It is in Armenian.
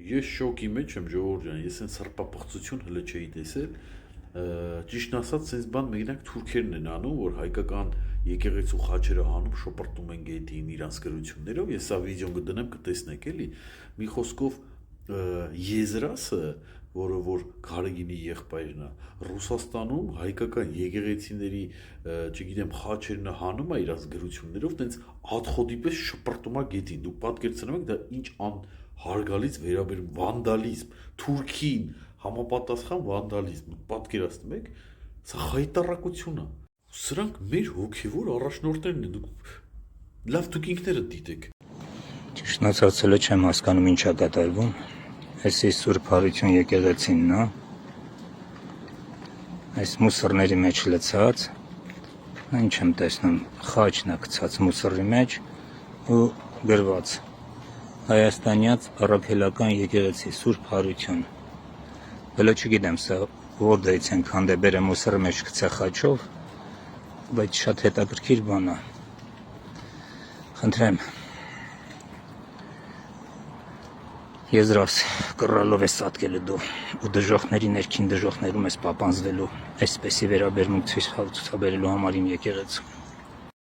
Ես շոկի մեջ եմ ժողովուրդ ջան, ես այս հրպապղծություն հələ չէի տեսել, ճիշտն ասած, sense բան մենակ թուրքերն են անում, որ հայկական եկեղեցու խաչերը հանում, շպրտում են գետին իրանց գրություններով, ես սա վիդեոն կդնեմ կտեսնեք էլի, մի խոսքով Եզրասը, որը որ Գարեգինի եղբայրն է, Ռուսաստանում հայկական եկեղեցիների, չգիտեմ, խաչերն հանում է իրանց գրություններով, տենց ադխոդի պես շպրտում է գետին, դուք պատկերացնում եք դա ինչ հարգալից վերաբերում վանդալիզմ, Թուրքին համապատասխան վանդալիզմ, դուք պատկերացնում եք, սա խայտառակություն է, սրանք մեր հոգևոր առաջնորդներն են, դուք ինքներդ դիտեք։ Ճիշտն ասած հələ չեմ հասկանում ինչ է կատարվում, այսի Սուրբ Հարություն եկեղեցինն է, այս մուսորների մեջ լցած, ինչ եմ տեսնում, խաչն է գցած մուսորի մեջ ու գրված Հայաստանյաց առաքելական եկեղեցի Սուրբ Հարություն, հələ չգիտեմ սա որտեղից են հանդեպերը մուսորի մեջ գցե խաչով, բայց շատ հետաքրքիր բան է, խնդրեմ, Եզրաս կռալով ես սատկելը դու ու դժոխների ներքին դժոխներում ես պապանձվելու այսպեսի վերաբերմունք ցույց բերելու համար իմ եկեղեցու